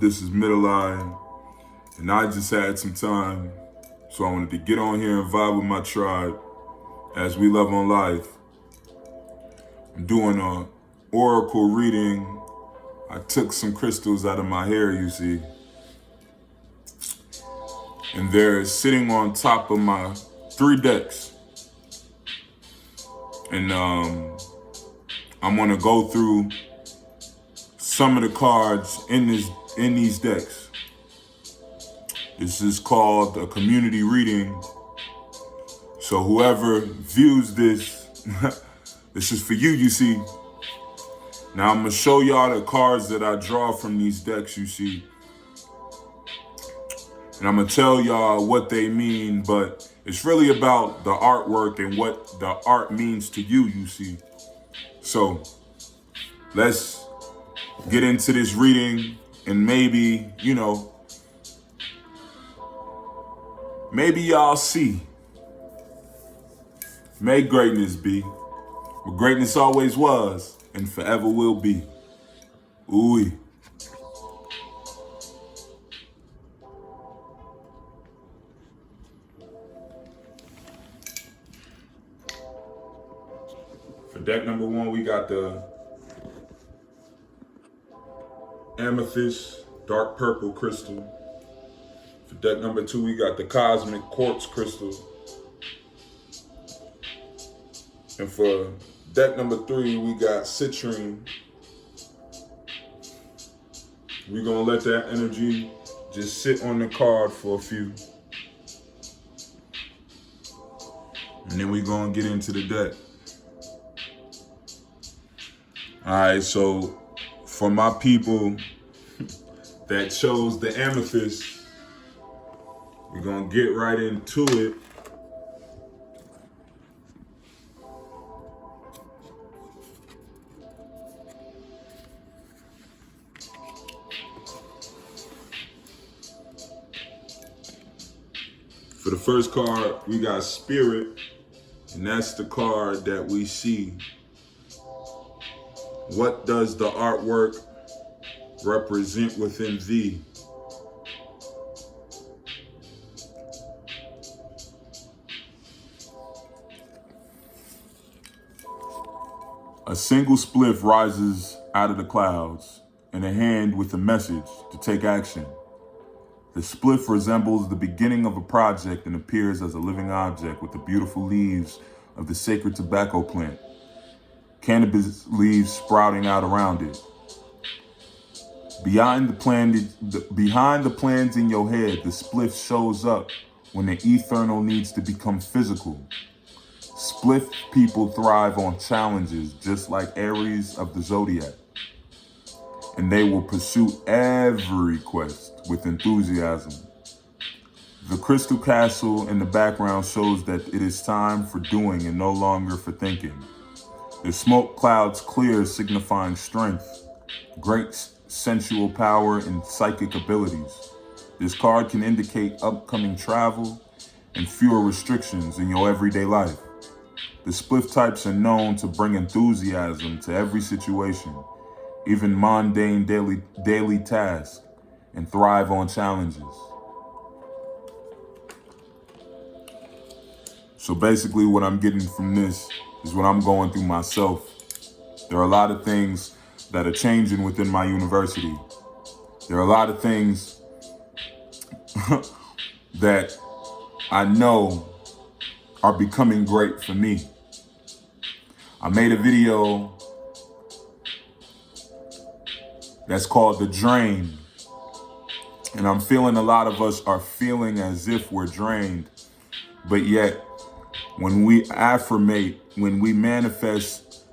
This is Middle Eye, and I just had some time, so I wanted to get on here and vibe with my tribe as we love on life. I'm doing a oracle reading. I took some crystals out of my hair, you see, and they're sitting on top of my 3 decks. And I'm gonna go through some of the cards in these decks. This is called a community reading. So whoever views this, this is for you, you see. Now I'm gonna show y'all the cards that I draw from these decks, you see. And I'm gonna tell y'all what they mean, but it's really about the artwork and what the art means to you, you see. So let's get into this reading, and maybe, maybe y'all see. May greatness be what greatness always was and forever will be. Ooh. For deck number 1, we got the amethyst dark purple crystal. For deck number 2, we got the cosmic quartz crystal. And for deck number 3, we got citrine. We're gonna let that energy just sit on the card for a few. And then we're gonna get into the deck. All right, so for my people that chose the amethyst, we're gonna get right into it. For the first card, we got Spirit, and that's the card that we see. What does the artwork represent within thee? A single spliff rises out of the clouds, in a hand with a message to take action. The spliff resembles the beginning of a project and appears as a living object with the beautiful leaves of the sacred tobacco plant. Cannabis leaves sprouting out around it. Behind the plans in your head, the spliff shows up when the eternal needs to become physical. Spliff people thrive on challenges, just like Aries of the Zodiac. And they will pursue every quest with enthusiasm. The crystal castle in the background shows that it is time for doing and no longer for thinking. The smoke clouds clear, signifying strength, great sensual power, and psychic abilities. This card can indicate upcoming travel and fewer restrictions in your everyday life. The spliff types are known to bring enthusiasm to every situation, even mundane daily tasks, and thrive on challenges. So basically what I'm getting from this is what I'm going through myself. There are a lot of things that are changing within my university. There are a lot of things that I know are becoming great for me. I made a video that's called The Drain. And I'm feeling a lot of us are feeling as if we're drained. But yet, when we affirmate, when we manifest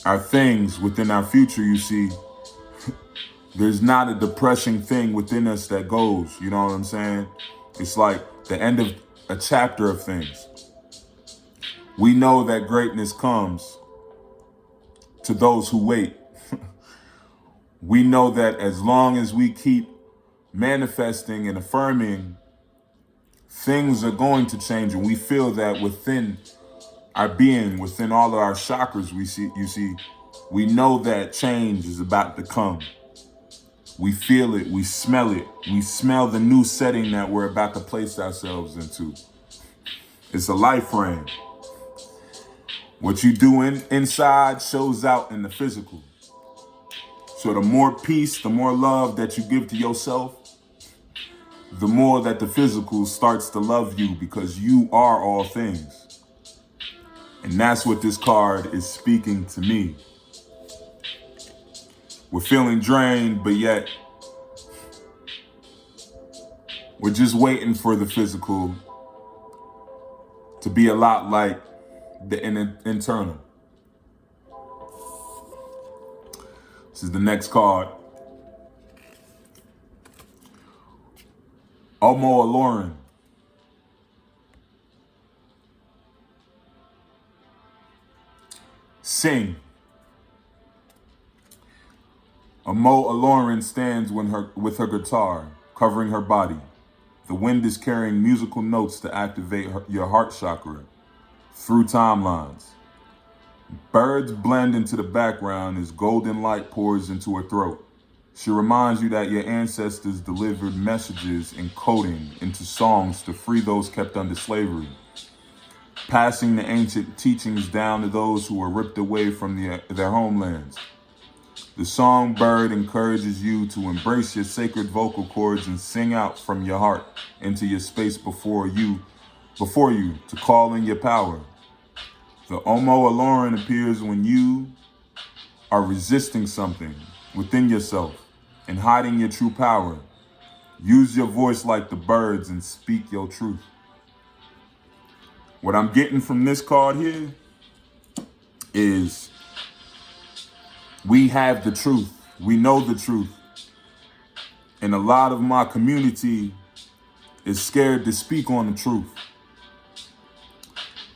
our things within our future, you see, there's not a depressing thing within us that goes, you know what I'm saying? It's like the end of a chapter of things. We know that greatness comes to those who wait. We know that as long as we keep manifesting and affirming, things are going to change, and we feel that within our being, within all of our chakras, we know that change is about to come. We feel it, we smell it. We smell the new setting that we're about to place ourselves into. It's a life frame. What you do inside shows out in the physical. So the more peace, the more love that you give to yourself, the more that the physical starts to love you, because you are all things. And that's what this card is speaking to me. We're feeling drained, but yet we're just waiting for the physical to be a lot like the internal. This is the next card. Omo Aloran. Sing. Omo Aloran stands with her guitar, covering her body. The wind is carrying musical notes to activate your heart chakra through timelines. Birds blend into the background as golden light pours into her throat. She reminds you that your ancestors delivered messages and coding into songs to free those kept under slavery, passing the ancient teachings down to those who were ripped away from their homelands. The songbird encourages you to embrace your sacred vocal cords and sing out from your heart into your space before you to call in your power. The Omo Aloran appears when you are resisting something within yourself and hiding your true power. Use your voice like the birds and speak your truth. What I'm getting from this card here is we have the truth. We know the truth. And a lot of my community is scared to speak on the truth.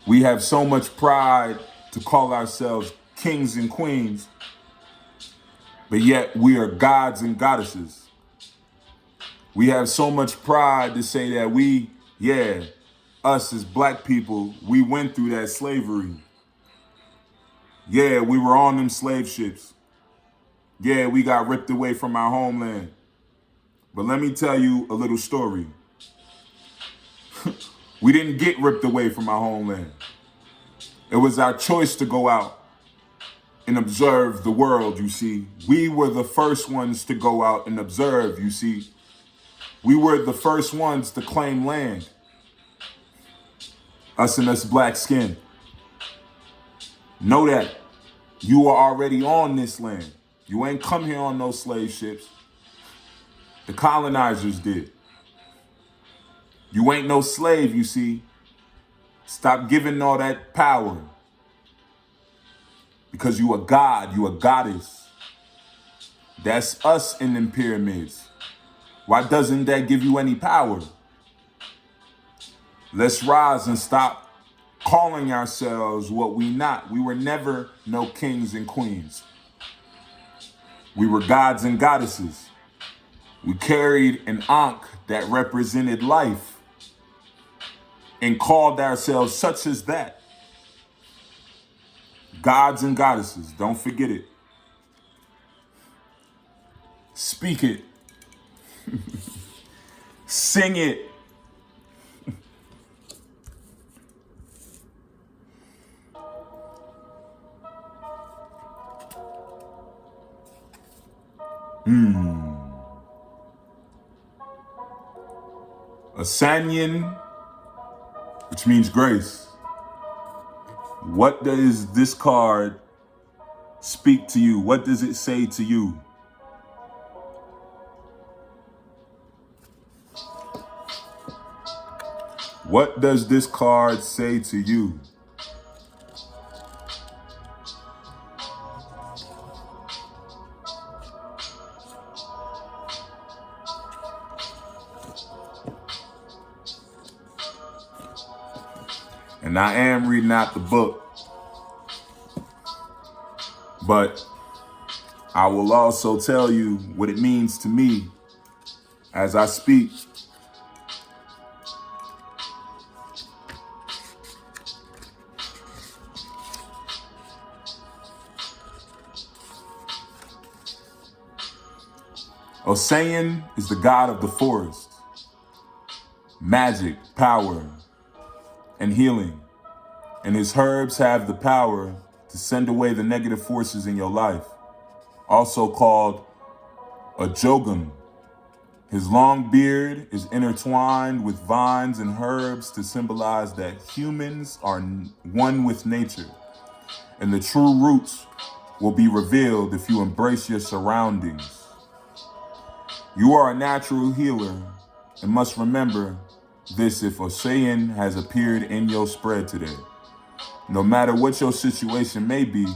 We have so much pride to call ourselves kings and queens, but yet we are gods and goddesses. We have so much pride to say that us as black people, we went through that slavery. Yeah, we were on them slave ships. Yeah, we got ripped away from our homeland. But let me tell you a little story. We didn't get ripped away from our homeland. It was our choice to go out and observe the world, you see. We were the first ones to go out and observe, you see. We were the first ones to claim land. Us and us black skin. Know that. You are already on this land. You ain't come here on no slave ships. The colonizers did. You ain't no slave, you see. Stop giving all that power. Because you a god, you a goddess. That's us in them pyramids. Why doesn't that give you any power? Let's rise and stop calling ourselves what we not. We were never no kings and queens. We were gods and goddesses. We carried an ankh that represented life and called ourselves such as that. Gods and goddesses, don't forget it. Speak it. Sing it. Asanyan, which means grace. What does this card speak to you? What does it say to you? What does this card say to you? And I am reading out the book, but I will also tell you what it means to me as I speak. Osayan is the god of the forest, magic, power, and healing. And his herbs have the power to send away the negative forces in your life, also called a Jogam. His long beard is intertwined with vines and herbs to symbolize that humans are one with nature, and the true roots will be revealed if you embrace your surroundings. You are a natural healer and must remember this if Osayan has appeared in your spread today. No matter what your situation may be,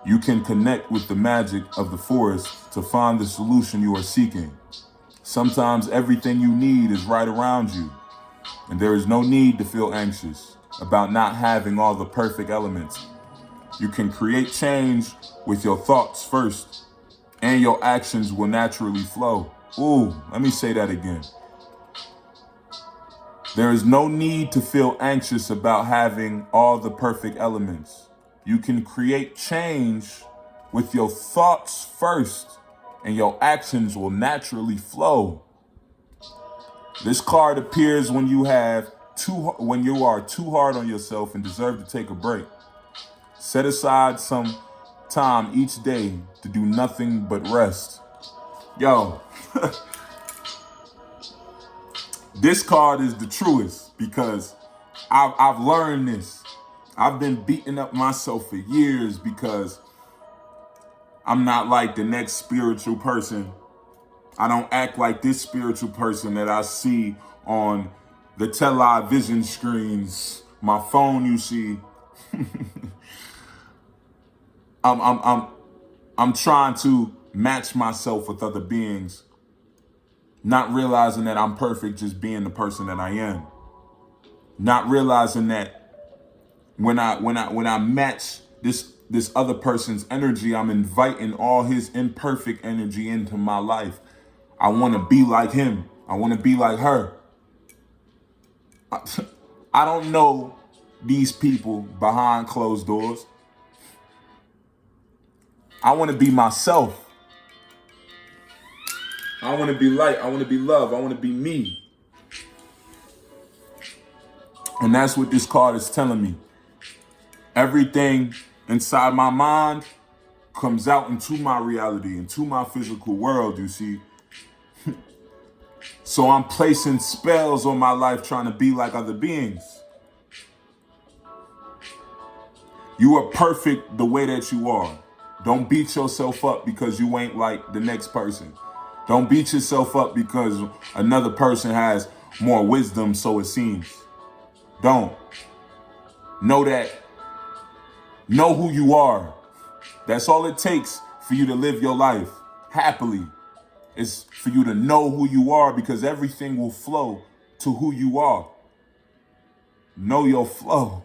you can connect with the magic of the forest to find the solution you are seeking. Sometimes everything you need is right around you, and there is no need to feel anxious about not having all the perfect elements. You can create change with your thoughts first, and your actions will naturally flow. Ooh, let me say that again. There is no need to feel anxious about having all the perfect elements. You can create change with your thoughts first, and your actions will naturally flow. This card appears when you are too hard on yourself and deserve to take a break. Set aside some time each day to do nothing but rest. Yo, this card is the truest because I've learned this. I've been beating up myself for years because I'm not like the next spiritual person. I don't act like this spiritual person that I see on the television screens, my phone. You see, I'm trying to match myself with other beings, not realizing that I'm perfect just being the person that I am. Not realizing that when I match this other person's energy, I'm inviting all his imperfect energy into my life. I want to be like him. I want to be like her. I don't know these people behind closed doors. I want to be myself. I want to be light. I want to be love. I want to be me. And that's what this card is telling me. Everything inside my mind comes out into my reality, into my physical world, you see. So I'm placing spells on my life trying to be like other beings. You are perfect the way that you are. Don't beat yourself up because you ain't like the next person. Don't beat yourself up because another person has more wisdom, so it seems. Don't. Know that. Know who you are. That's all it takes for you to live your life happily. Is for you to know who you are, because everything will flow to who you are. Know your flow.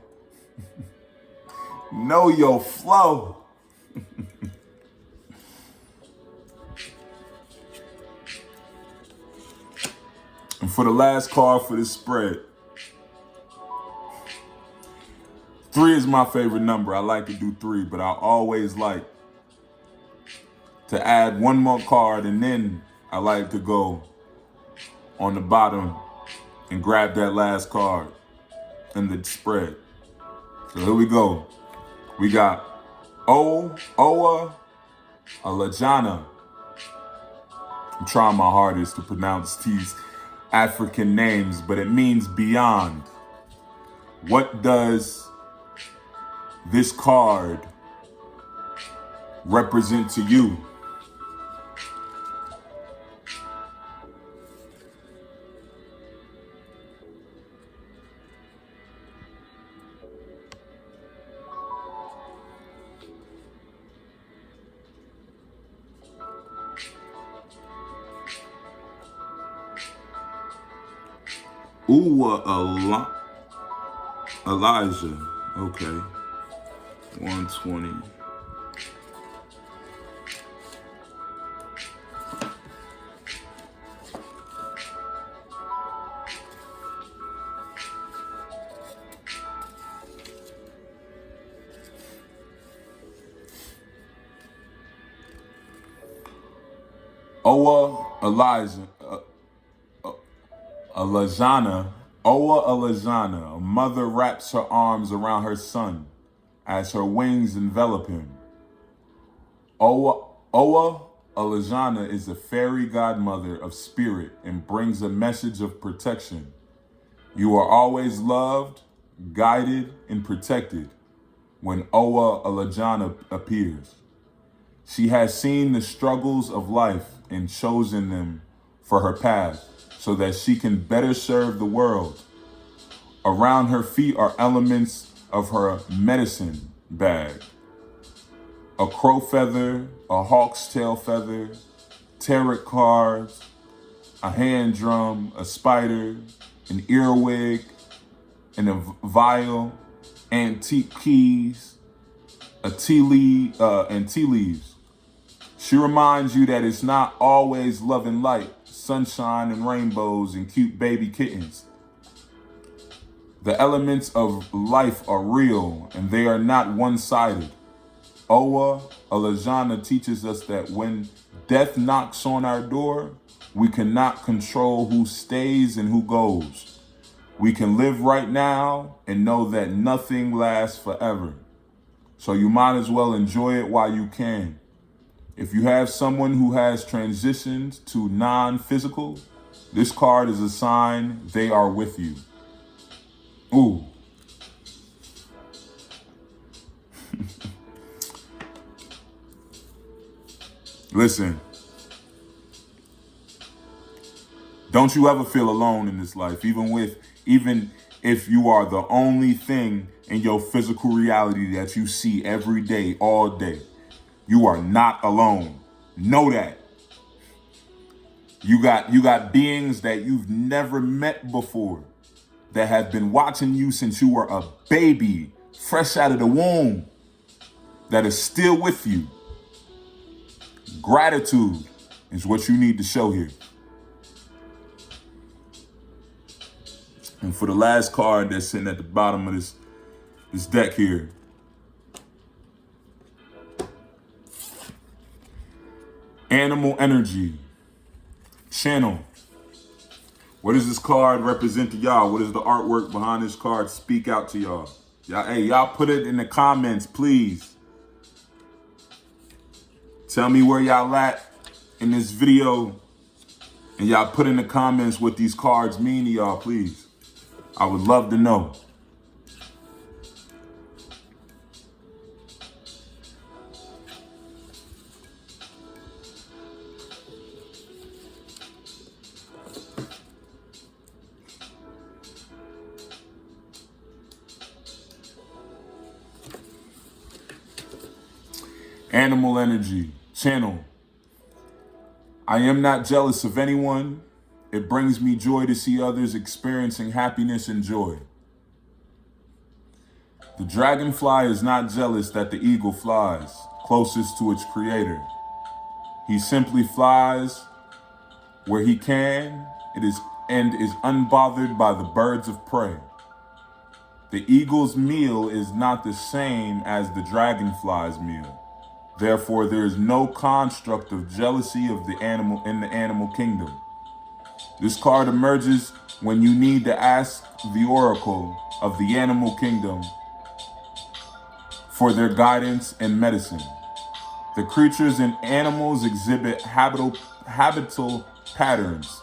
Know your flow. And for the last card for this spread, 3 is my favorite number. I like to do 3, but I always like to add one more card, and then I like to go on the bottom and grab that last card in the spread. So here we go. We got Owa Alajana. I'm trying my hardest to pronounce these African names, but it means beyond. What does this card represent to you? Elijah. Okay. 120. Owa Alajana, Owa Alajana, a mother wraps her arms around her son as her wings envelop him. Owa Alajana is a fairy godmother of spirit and brings a message of protection. You are always loved, guided, and protected when Owa Alajana appears. She has seen the struggles of life and chosen them for her path so that she can better serve the world. Around her feet are elements of her medicine bag: a crow feather, a hawk's tail feather, tarot cards, a hand drum, a spider, an earwig, and a vial, antique keys, and tea leaves. She reminds you that it's not always love and light, sunshine and rainbows and cute baby kittens. The elements of life are real and they are not one-sided. Owa Alajana teaches us that when death knocks on our door, we cannot control who stays and who goes. We can live right now and know that nothing lasts forever. So you might as well enjoy it while you can. If you have someone who has transitioned to non-physical, this card is a sign they are with you. Ooh. Listen, don't you ever feel alone in this life, even if you are the only thing in your physical reality that you see every day, all day. You are not alone. Know that. You got beings that you've never met before that have been watching you since you were a baby, fresh out of the womb, that is still with you. Gratitude is what you need to show here. And for the last card that's sitting at the bottom of this deck here, Animal Energy, Channel. What does this card represent to y'all? What does the artwork behind this card speak out to y'all? Y'all put it in the comments, please. Tell me where y'all at in this video, and y'all put in the comments what these cards mean to y'all, please. I would love to know. Animal Energy, Channel. I am not jealous of anyone. It brings me joy to see others experiencing happiness and joy. The dragonfly is not jealous that the eagle flies closest to its creator. He simply flies where he can. And is unbothered by the birds of prey. The eagle's meal is not the same as the dragonfly's meal. Therefore, there is no construct of jealousy of the animal in the animal kingdom. This card emerges when you need to ask the oracle of the animal kingdom for their guidance and medicine. The creatures and animals exhibit habitable patterns.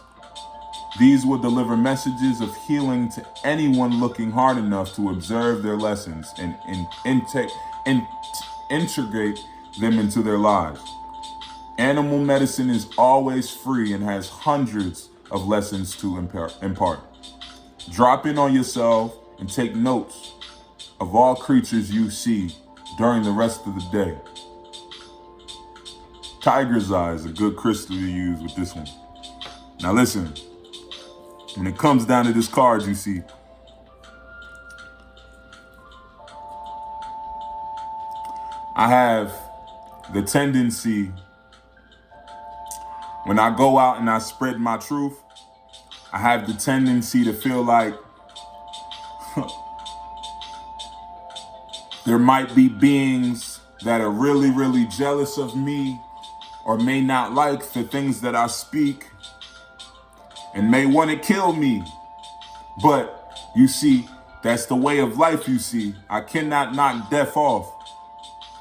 These will deliver messages of healing to anyone looking hard enough to observe their lessons and integrate them into their lives. Animal medicine is always free and has hundreds of lessons to impart. Drop in on yourself and take notes of all creatures you see during the rest of the day. Tiger's Eye is a good crystal to use with this one. Now listen, when it comes down to this card you see, I have the tendency, when I go out and I spread my truth, I have the tendency to feel like there might be beings that are really, really jealous of me or may not like the things that I speak and may want to kill me. But you see, that's the way of life, you see. I cannot knock death off.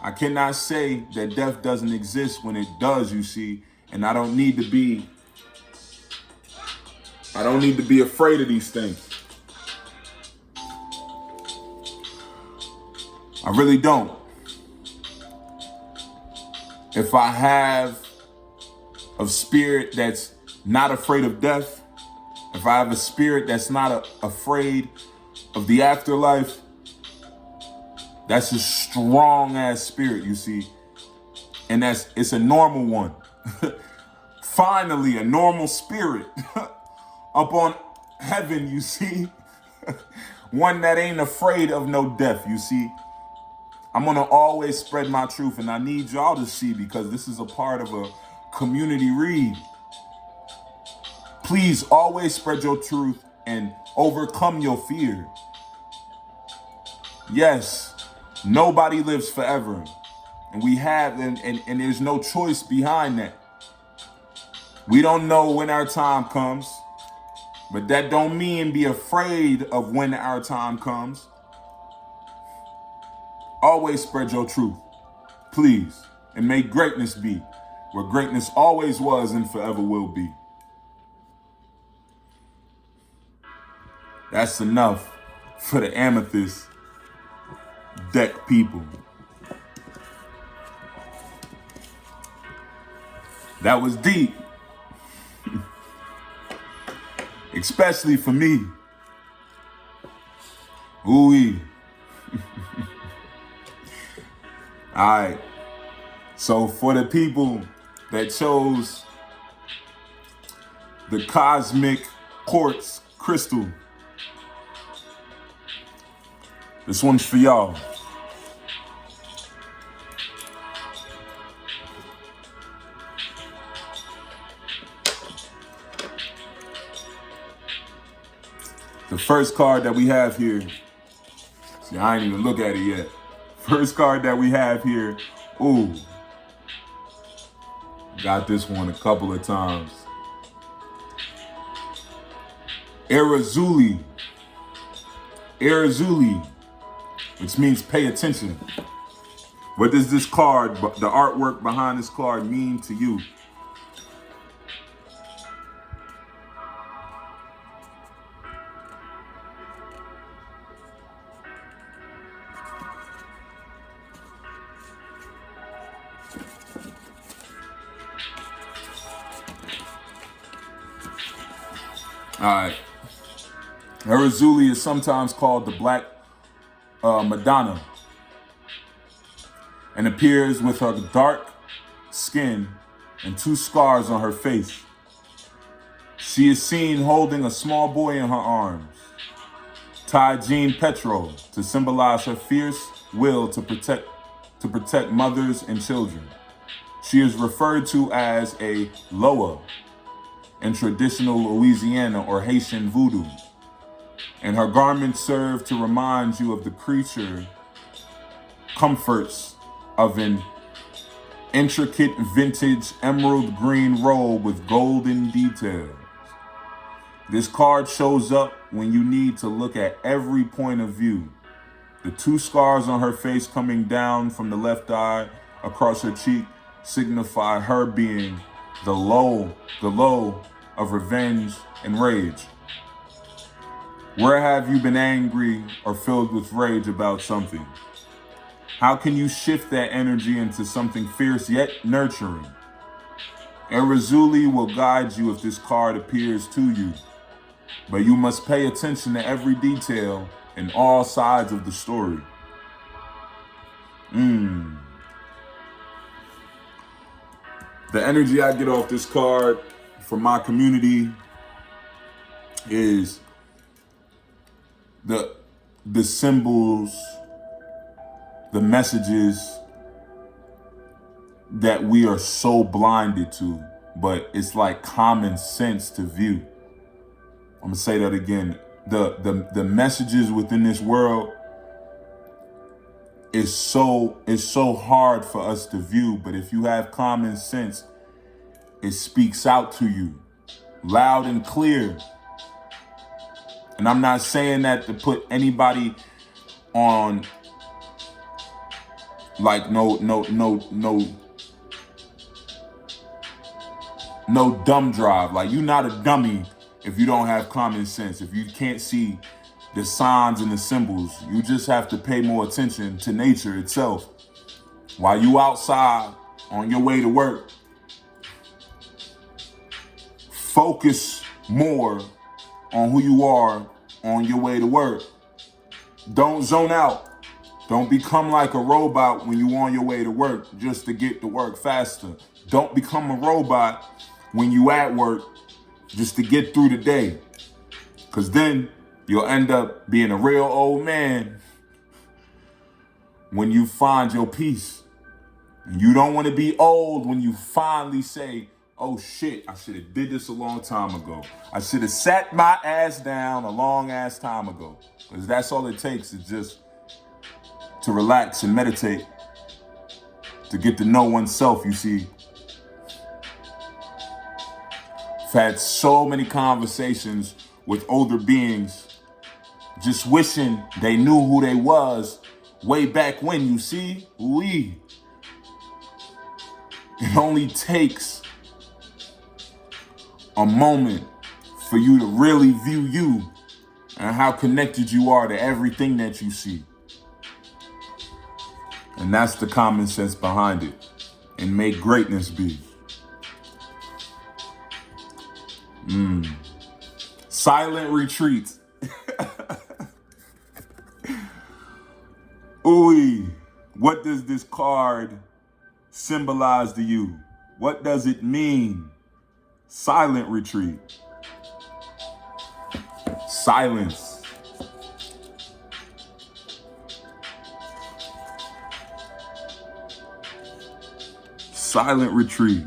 I cannot say that death doesn't exist when it does, you see. And I don't need to be afraid of these things. I really don't. If I have a spirit that's not afraid of death, if I have a spirit that's not afraid of the afterlife, that's a strong ass spirit, you see. And it's a normal one. Finally, a normal spirit up on heaven, you see. One that ain't afraid of no death, you see. I'm gonna always spread my truth, and I need y'all to see, because this is a part of a community read. Please always spread your truth and overcome your fear. Yes, nobody lives forever. And we have, and there's no choice behind that. We don't know when our time comes, but that don't mean be afraid of when our time comes. Always spread your truth, please, and may greatness be where greatness always was and forever will be. That's enough for the Amethyst deck people. That was deep. Especially for me. Ooh-wee. All right. So for the people that chose the Cosmic Quartz Crystal, this one's for y'all. The first card that we have here, see, I ain't even look at it yet. First card that we have here, ooh, got this one a couple of times. Erzulie, which means pay attention. What does this card, the artwork behind this card, mean to you? All right. Erzulie is sometimes called the Black Madonna and appears with her dark skin and 2 scars on her face. She is seen holding a small boy in her arms, Jean Petro, to symbolize her fierce will to protect mothers and children. She is referred to as a Loa in traditional Louisiana or Haitian voodoo, and her garments serve to remind you of the creature comforts of an intricate vintage emerald green robe with golden details. This card shows up when you need to look at every point of view. The 2 scars on her face coming down from the left eye across her cheek signify her being the low of revenge and rage. Where have you been angry or filled with rage about something? How can you shift that energy into something fierce yet nurturing? Erzulie will guide you if this card appears to you, but you must pay attention to every detail and all sides of the story. The energy I get off this card from my community is the symbols, the messages that we are so blinded to, but it's like common sense to view. I'm gonna say that again. The messages within this world is so hard for us to view, but if you have common sense, it speaks out to you loud and clear. And I'm not saying that to put anybody on like no dumb drive. Like, you're not a dummy if you don't have common sense. If you can't see the signs and the symbols, you just have to pay more attention to nature itself. While you outside on your way to work, focus more on who you are on your way to work. Don't zone out. Don't become like a robot when you're on your way to work just to get to work faster. Don't become a robot when you at work just to get through the day. Because then you'll end up being a real old man when you find your peace. And you don't want to be old when you finally say, oh shit, I should have did this a long time ago. I should have sat my ass down a long ass time ago. Because that's all it takes, is just to relax and meditate, to get to know oneself, you see. I've had so many conversations with older beings, just wishing they knew who they was way back when, you see. It only takes a moment for you to really view you and how connected you are to everything that you see. And that's the common sense behind it. And make greatness be. Silent retreat. Ooh, what does this card symbolize to you? What does it mean? Silent retreat. Silence. Silent retreat.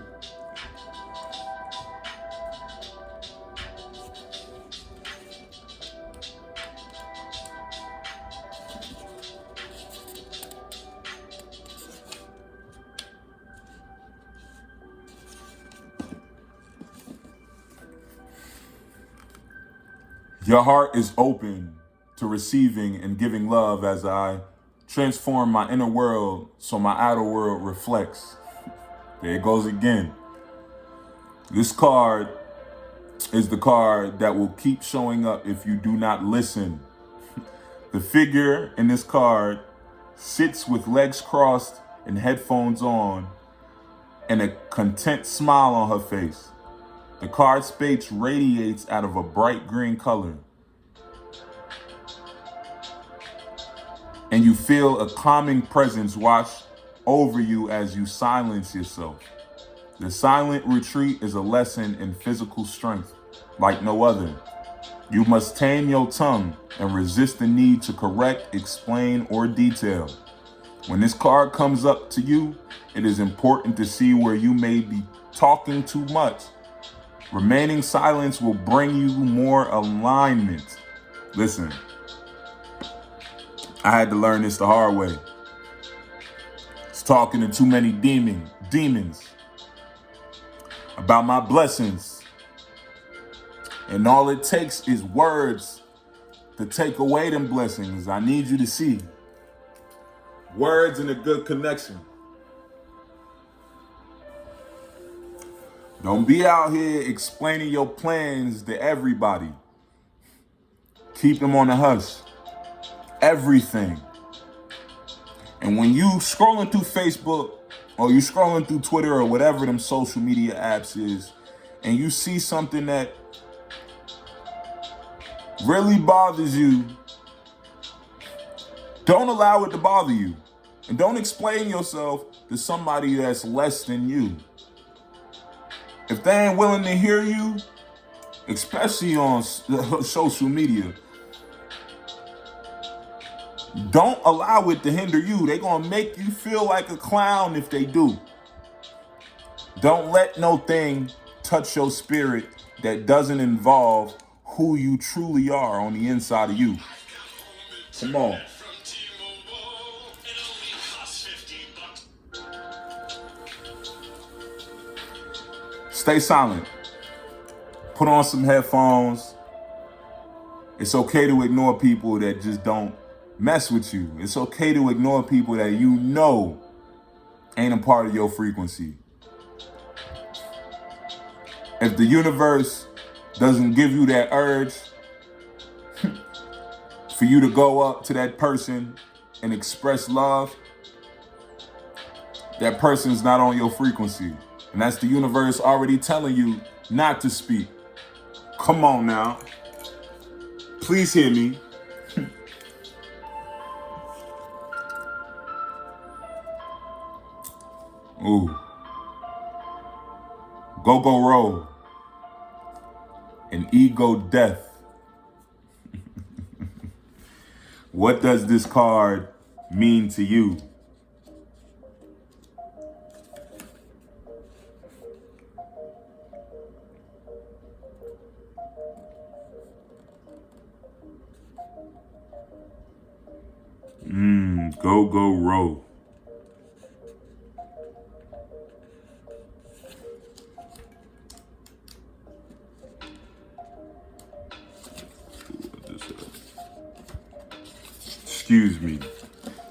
Your heart is open to receiving and giving love as I transform my inner world so my outer world reflects. There it goes again. This card is the card that will keep showing up if you do not listen. The figure in this card sits with legs crossed and headphones on and a content smile on her face. The card space radiates out of a bright green color. And you feel a calming presence wash over you as you silence yourself. The silent retreat is a lesson in physical strength like no other. You must tame your tongue and resist the need to correct, explain, or detail. When this card comes up to you, it is important to see where you may be talking too much. Remaining silence will bring you more alignment. Listen, I had to learn this the hard way. It's talking to too many demons about my blessings. And all it takes is words to take away them blessings. I need you to see. Words and a good connection. Don't be out here explaining your plans to everybody. Keep them on the hush. Everything. And when you scrolling through Facebook or you scrolling through Twitter or whatever them social media apps is, and you see something that really bothers you, don't allow it to bother you. And don't explain yourself to somebody that's less than you. If they ain't willing to hear you, especially on social media, don't allow it to hinder you. They're going to make you feel like a clown if they do. Don't let no thing touch your spirit that doesn't involve who you truly are on the inside of you. Come on. It's Stay silent. Put on some headphones. It's okay to ignore people that just don't mess with you. It's okay to ignore people that you know ain't a part of your frequency. If the universe doesn't give you that urge for you to go up to that person and express love, that person's not on your frequency. And that's the universe already telling you not to speak. Come on now. Please hear me. Ooh. Go roll. An ego death. What does this card mean to you? Go roll.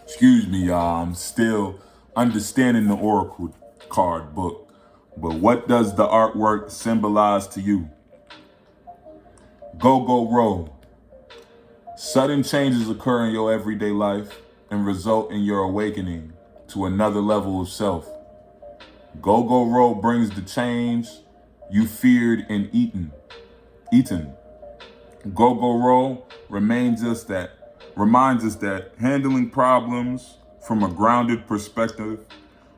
Excuse me, y'all. I'm still understanding the Oracle card book. But what does the artwork symbolize to you? Go roll. Sudden changes occur in your everyday life and result in your awakening to another level of self. Go roll brings the change you feared and eaten. Go roll reminds us that handling problems from a grounded perspective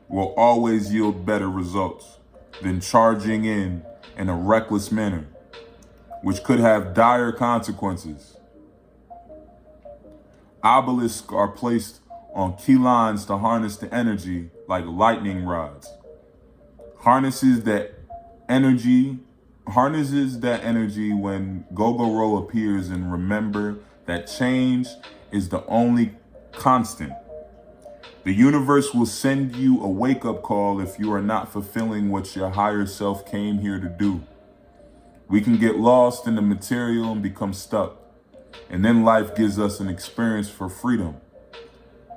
will always yield better results than charging in a reckless manner, which could have dire consequences. Obelisks are placed on key lines to harness the energy like lightning rods. Harnesses that energy when Go Roll appears, and remember that change is the only constant. The universe will send you a wake-up call if you are not fulfilling what your higher self came here to do. We can get lost in the material and become stuck. And then life gives us an experience for freedom.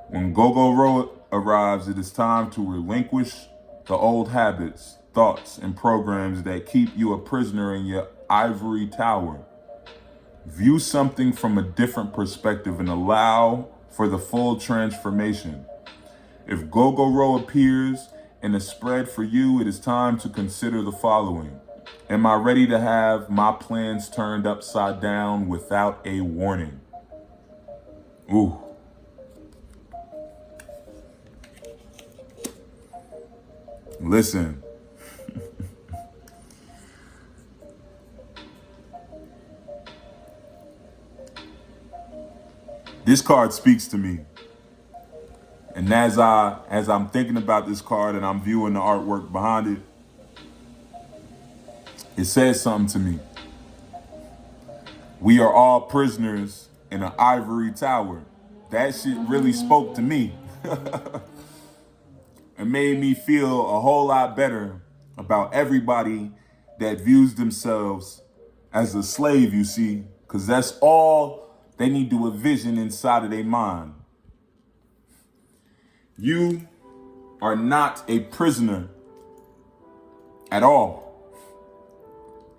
When Go Roll arrives, it is time to relinquish the old habits, thoughts, and programs that keep you a prisoner in your ivory tower. View something from a different perspective and allow for the full transformation. If Go Roll appears in a spread for you, it is time to consider the following. Am I ready to have my plans turned upside down without a warning? Ooh. Listen. This card speaks to me. And as I'm thinking about this card and I'm viewing the artwork behind it, it says something to me. We are all prisoners in an ivory tower. That shit really spoke to me. It made me feel a whole lot better about everybody that views themselves as a slave, you see, because that's all they need to envision inside of their mind. You are not a prisoner at all.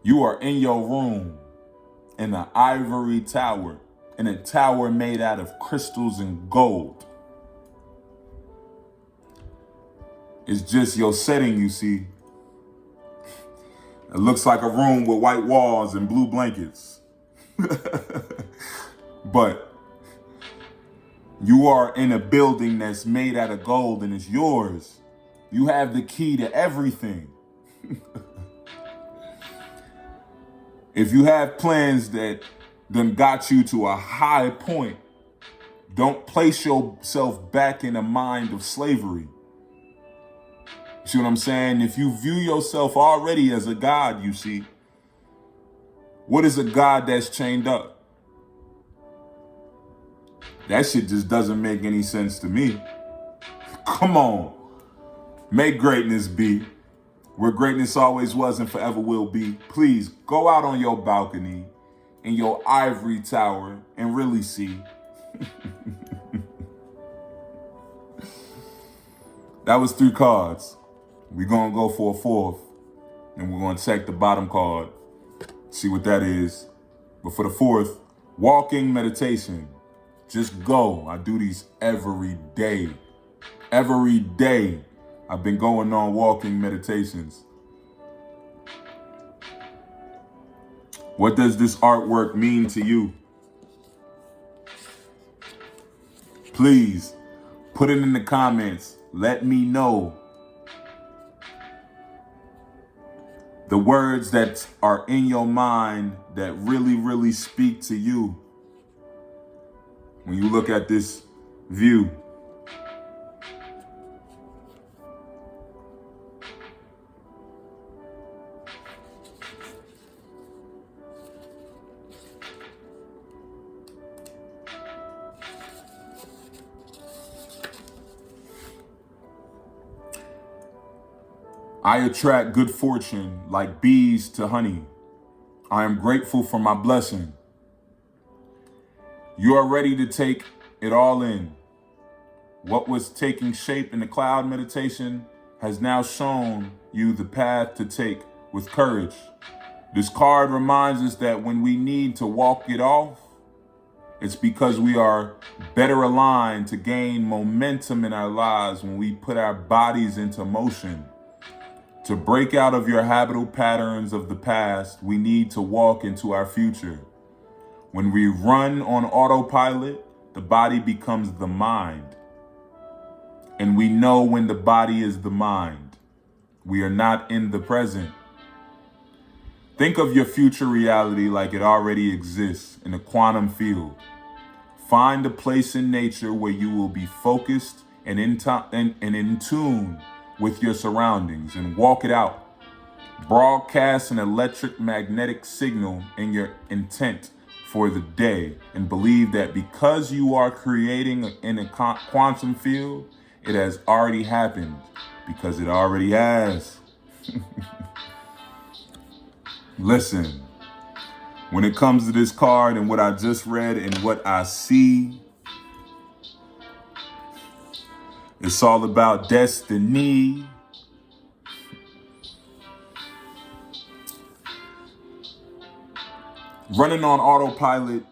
You are in your room in an ivory tower, in a tower made out of crystals and gold. It's just your setting, you see. It looks like a room with white walls and blue blankets. But you are in a building that's made out of gold and it's yours. You have the key to everything. If you have plans that done got you to a high point, don't place yourself back in a mind of slavery. See what I'm saying? If you view yourself already as a god, you see, what is a god that's chained up? That shit just doesn't make any sense to me. Come on. Make greatness be. where greatness always was and forever will be. Please go out on your balcony in your ivory tower and really see. That was 3 cards. We're going to go for a 4th, and we're going to check the bottom card, see what that is. But for the 4th, walking meditation. Just go. I do these every day. Every day. I've been going on walking meditations. What does this artwork mean to you? Please put it in the comments. Let me know the words that are in your mind that really, really speak to you when you look at this view. I attract good fortune like bees to honey. I am grateful for my blessing. You are ready to take it all in. What was taking shape in the cloud meditation has now shown you the path to take with courage. This card reminds us that when we need to walk it off, it's because we are better aligned to gain momentum in our lives when we put our bodies into motion. To break out of your habitual patterns of the past, we need to walk into our future. When we run on autopilot, the body becomes the mind. And we know when the body is the mind. We are not in the present. Think of your future reality like it already exists in a quantum field. Find a place in nature where you will be focused and in tune with your surroundings and walk it out. Broadcast an electromagnetic signal in your intent for the day and believe that because you are creating in a quantum field, it has already happened because it already has. Listen, when it comes to this card and what I just read and what I see, it's all about destiny. Running on autopilot,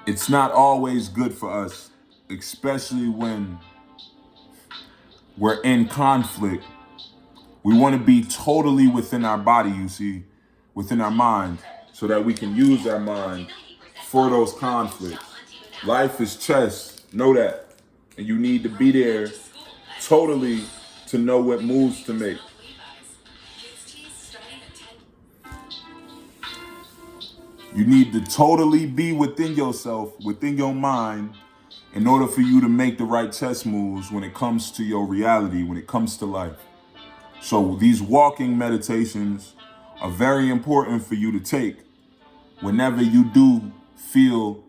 it's not always good for us, especially when we're in conflict. We want to be totally within our body, you see, within our mind, so that we can use our mind for those conflicts. Life is chess, know that. And you need to be there totally to know what moves to make. You need to totally be within yourself, within your mind, in order for you to make the right chess moves when it comes to your reality, when it comes to life. So these walking meditations are very important for you to take whenever you do feel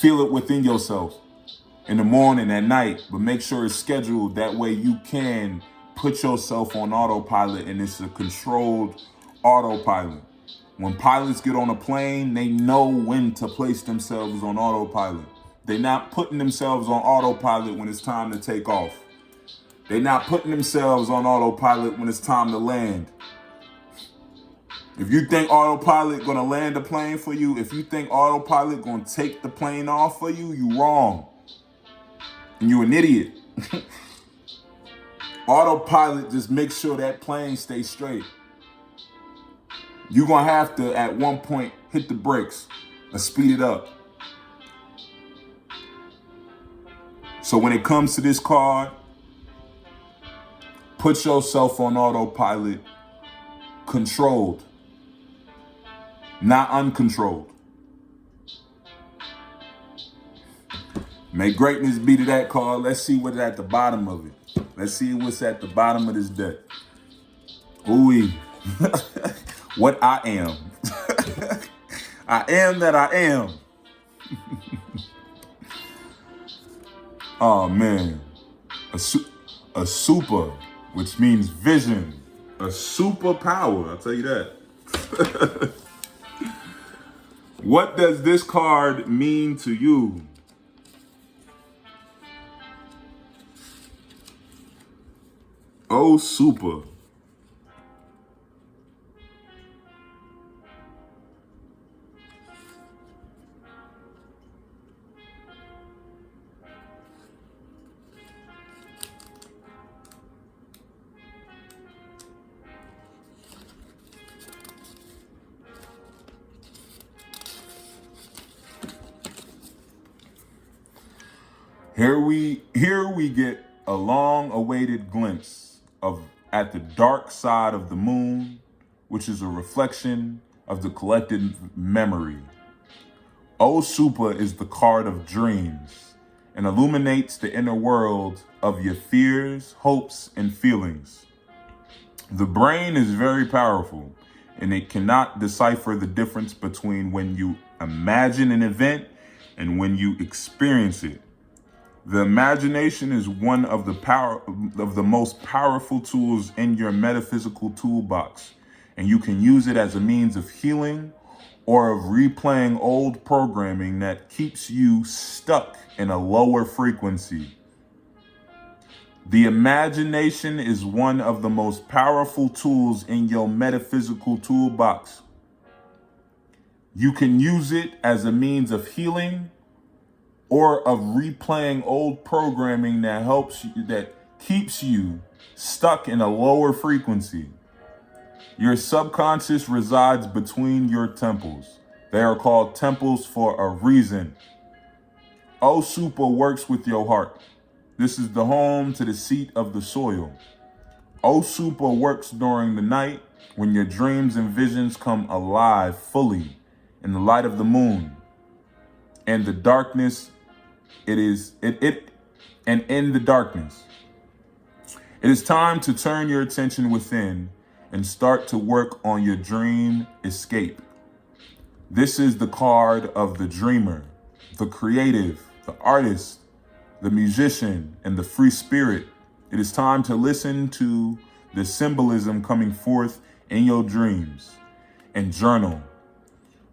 it within yourself, in the morning, at night, but make sure it's scheduled. That way you can put yourself on autopilot, and it's a controlled autopilot. When pilots get on a plane, they know when to place themselves on autopilot. They're not putting themselves on autopilot when it's time to take off. They're not putting themselves on autopilot when it's time to land. If you think autopilot gonna land a plane for you, if you think autopilot gonna take the plane off for you, you wrong. And you an idiot. Autopilot just makes sure that plane stays straight. You're gonna have to, at one point, hit the brakes and speed it up. So when it comes to this card, put yourself on autopilot, controlled, not uncontrolled. May greatness be to that card. Let's see what's at the bottom of it. Let's see what's at the bottom of this deck. Ooh-wee. What I am. I am that I am. Oh, man. A, su- a super, which means vision. A superpower, I'll tell you that. What does this card mean to you? Oh, super. Here we get a long-awaited glimpse of at the dark side of the moon, which is a reflection of the collective memory. O Super is the card of dreams and illuminates the inner world of your fears, hopes, and feelings. The brain is very powerful, and it cannot decipher the difference between when you imagine an event and when you experience it. The imagination is one of the most powerful tools in your metaphysical toolbox, and you can use it as a means of healing or of replaying old programming that keeps you stuck in a lower frequency. The imagination is one of the most powerful tools in your metaphysical toolbox. You can use it as a means of healing or of replaying old programming that keeps you stuck in a lower frequency. Your subconscious resides between your temples. They are called temples for a reason. O Super works with your heart. This is the home to the seat of the soil. O Super works during the night when your dreams and visions come alive fully in the light of the moon. And the darkness, and in the darkness. It is time to turn your attention within and start to work on your dream escape. This is the card of the dreamer, the creative, the artist, the musician, and the free spirit. It is time to listen to the symbolism coming forth in your dreams and journal.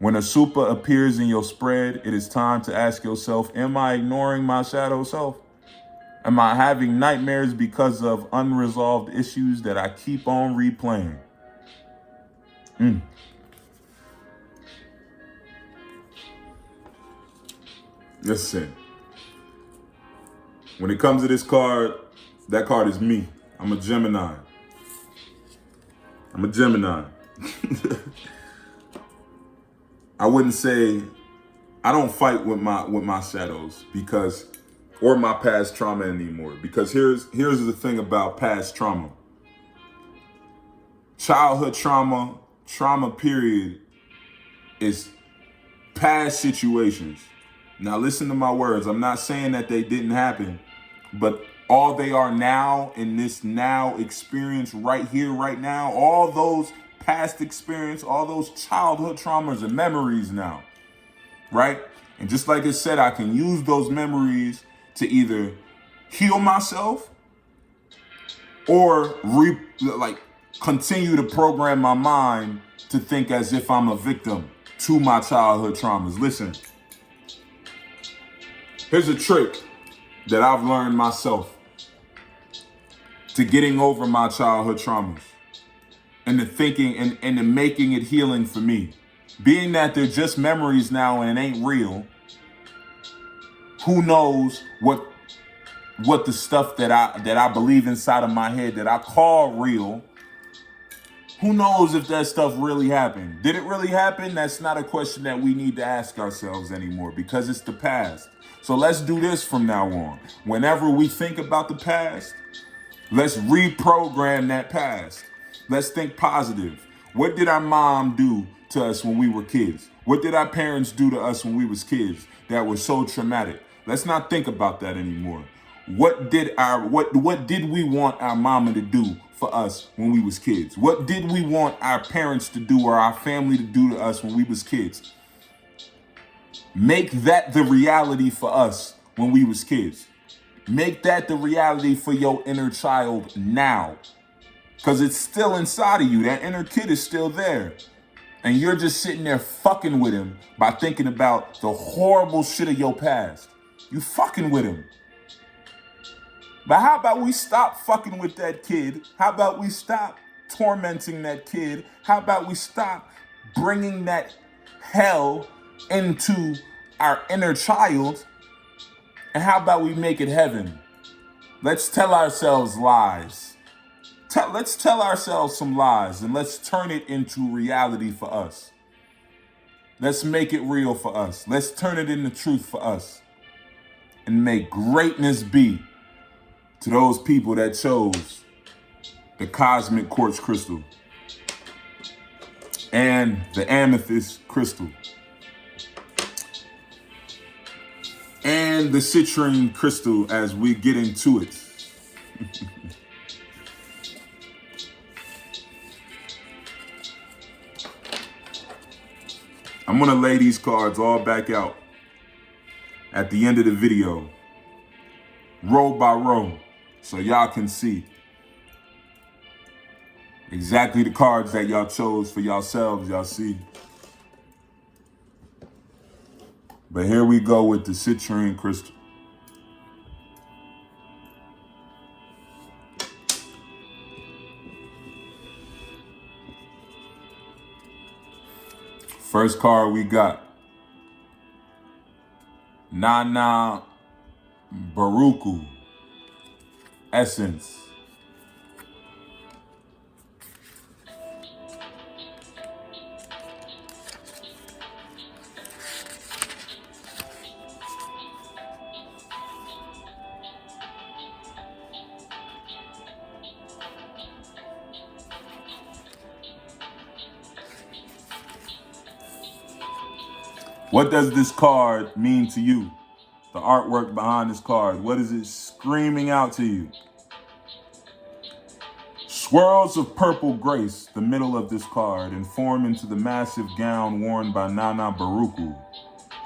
When a super appears in your spread, it is time to ask yourself, am I ignoring my shadow self? Am I having nightmares because of unresolved issues that I keep on replaying? Listen, when it comes to this card, that card is me. I'm a Gemini. I wouldn't say I don't fight with my shadows or my past trauma anymore. Because here's the thing about past trauma. Childhood trauma period is past situations. Now listen to my words. I'm not saying that they didn't happen, but all they are now in this now experience right here, right now, all those past experience, all those childhood traumas and memories now, right? And just like it said, I can use those memories to either heal myself or continue to program my mind to think as if I'm a victim to my childhood traumas. Listen, here's a trick that I've learned myself to getting over my childhood traumas and to thinking and to making it healing for me. Being that they're just memories now and it ain't real, who knows what the stuff that I believe inside of my head that I call real, who knows if that stuff really happened? Did it really happen? That's not a question that we need to ask ourselves anymore because it's the past. So let's do this from now on. Whenever we think about the past, let's reprogram that past. Let's think positive. What did our mom do to us when we were kids? What did our parents do to us when we was kids that was so traumatic? Let's not think about that anymore. What did we want our mama to do for us when we was kids? What did we want our parents to do or our family to do to us when we was kids? Make that the reality for us when we was kids. Make that the reality for your inner child now. Because it's still inside of you. That inner kid is still there. And you're just sitting there fucking with him by thinking about the horrible shit of your past. You fucking with him. But how about we stop fucking with that kid? How about we stop tormenting that kid? How about we stop bringing that hell into our inner child? And how about we make it heaven? Let's tell ourselves lies. Let's tell ourselves some lies and let's turn it into reality for us. Let's make it real for us. Let's turn it into truth for us. And make greatness be to those people that chose the cosmic quartz crystal and the amethyst crystal and the citrine crystal as we get into it. I'm gonna lay these cards all back out at the end of the video, row by row, so y'all can see exactly the cards that y'all chose for yourselves, y'all see. But here we go with the citrine crystal. First card we got, Nana Baruku, Essence. What does this card mean to you? The artwork behind this card, what is it screaming out to you? Swirls of purple grace the middle of this card and form into the massive gown worn by Nana Baruku.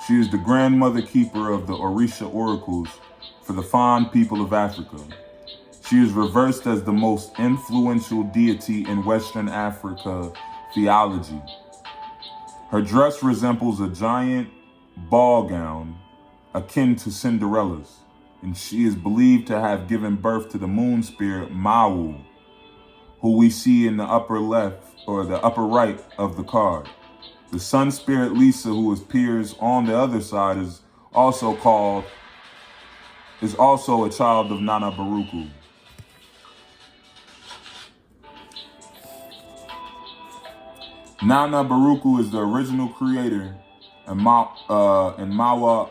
She is the grandmother keeper of the Orisha oracles for the Fon people of Africa. She is reversed as the most influential deity in Western Africa theology. Her dress resembles a giant ball gown akin to Cinderella's, and she is believed to have given birth to the moon spirit Mawu, who we see in the upper left or the upper right of the card. The sun spirit Lisa, who appears on the other side, is also a child of Nana Baruku. Nana Baruku is the original creator, and Mawu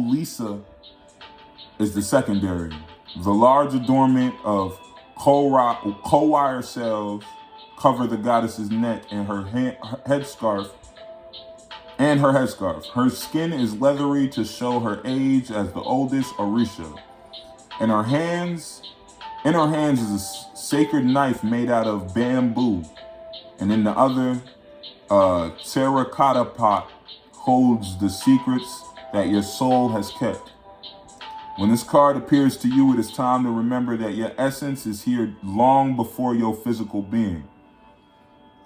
Lisa is the secondary. The large adornment of co-wire cells cover the goddess's neck and her headscarf. Her skin is leathery to show her age as the oldest Orisha. In her hands is a sacred knife made out of bamboo. And in the other, terracotta pot holds the secrets that your soul has kept. When this card appears to you, it is time to remember that your essence is here long before your physical being.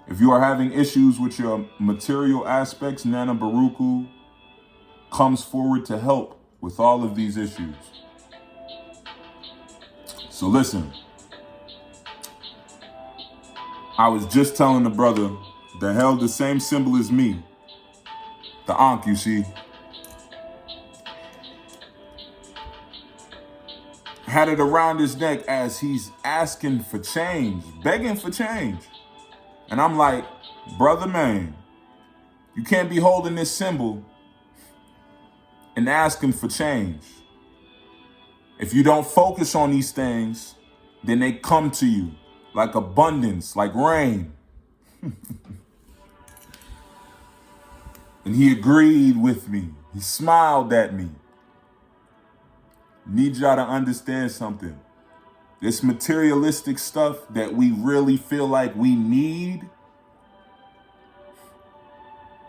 If you are having issues with your material aspects, Nana Baruku comes forward to help with all of these issues. So listen. I was just telling the brother that held the same symbol as me. The Ankh, you see. Had it around his neck as he's asking for change, begging for change. And I'm like, brother, man, you can't be holding this symbol and asking for change. If you don't focus on these things, then they come to you. Like abundance, like rain. And he agreed with me. He smiled at me. Need y'all to understand something. This materialistic stuff that we really feel like we need,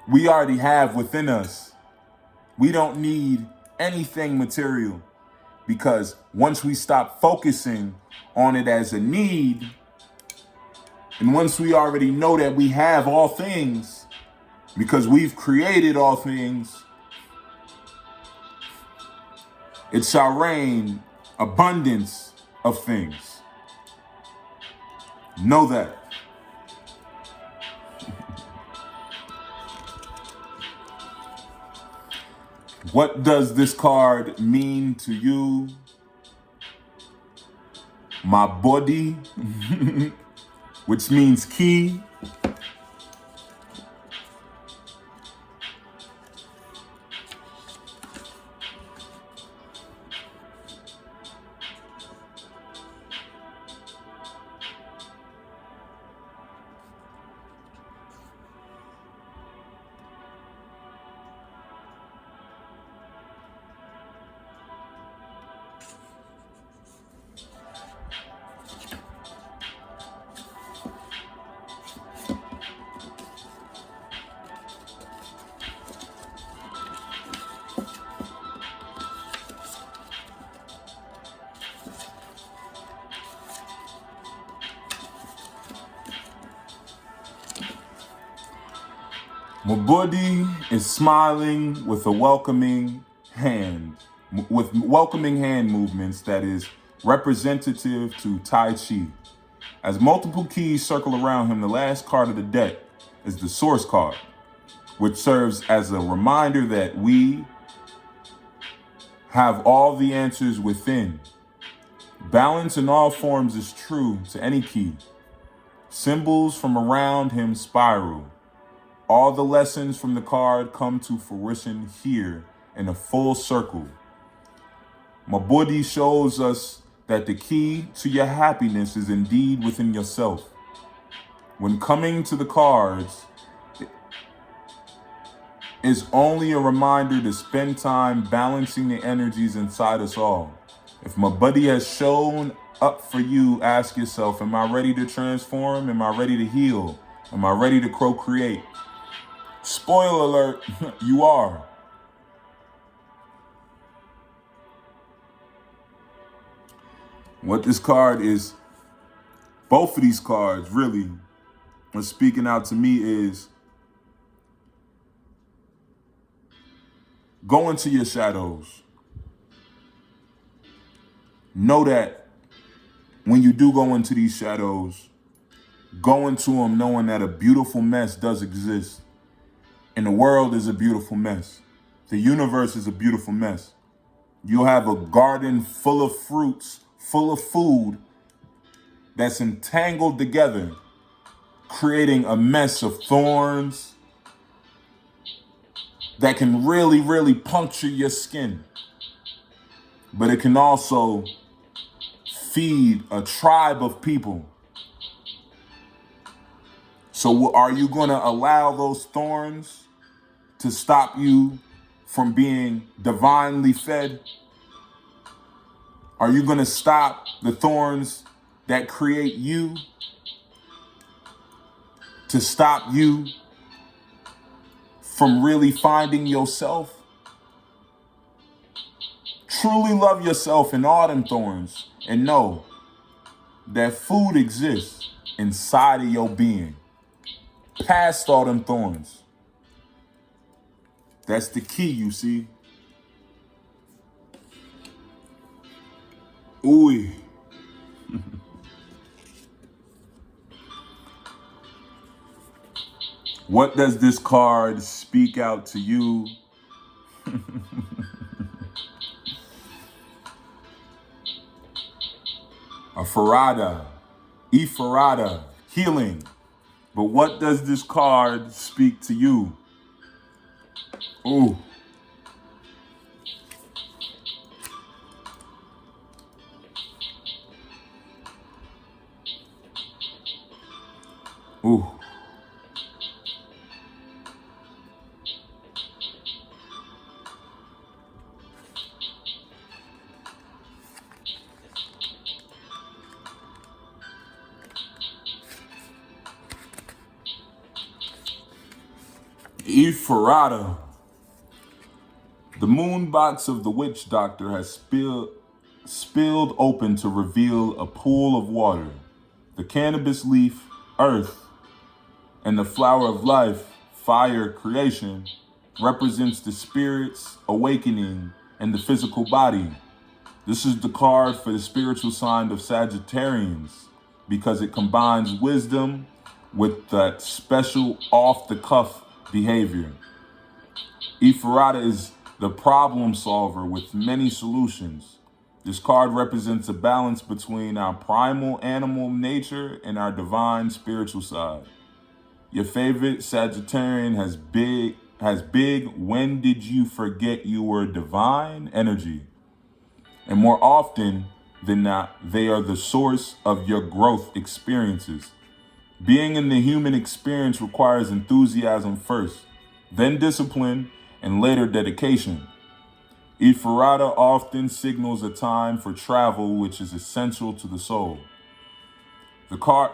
we already have within us. We don't need anything material. Because once we stop focusing on it as a need, and once we already know that we have all things, because we've created all things, it shall rain abundance of things. Know that. What does this card mean to you? My body, which means key. Mabudi is smiling with a welcoming hand, with welcoming hand movements that is representative to Tai Chi. As multiple keys circle around him, the last card of the deck is the Source card, which serves as a reminder that we have all the answers within. Balance in all forms is true to any key. Symbols from around him spiral. All the lessons from the card come to fruition here in a full circle. Mabudi shows us that the key to your happiness is indeed within yourself. When coming to the cards, is only a reminder to spend time balancing the energies inside us all. If Mabudi has shown up for you, ask yourself, am I ready to transform? Am I ready to heal? Am I ready to procreate? Spoiler alert, you are. What this card is, both of these cards really, what's speaking out to me is go into your shadows. Know that when you do go into these shadows, go into them knowing that a beautiful mess does exist. And the world is a beautiful mess. The universe is a beautiful mess. You'll have a garden full of fruits, full of food that's entangled together, creating a mess of thorns that can really, really puncture your skin. But it can also feed a tribe of people. So are you going to allow those thorns to stop you from being divinely fed? Are you going to stop the thorns that create you to stop you from really finding yourself? Truly love yourself in all them thorns and know that food exists inside of your being, past all them thorns. That's the key, you see. Ooh. What does this card speak out to you? A Farada, Ifarada, healing. But what does this card speak to you? Ooh. Ooh. Ifarada. The moon box of the witch doctor has spilled open to reveal a pool of water. The cannabis leaf, earth, and the flower of life, fire, creation, represents the spirit's awakening and the physical body. This is the card for the spiritual sign of Sagittarians because it combines wisdom with that special off-the-cuff behavior. Ifarata is the problem solver with many solutions. This card represents a balance between our primal animal nature and our divine spiritual side. Your favorite Sagittarian has big when did you forget you were divine energy. And more often than not, they are the source of your growth experiences. Being in the human experience requires enthusiasm first, then discipline, and later dedication. Ifarata often signals a time for travel, which is essential to the soul.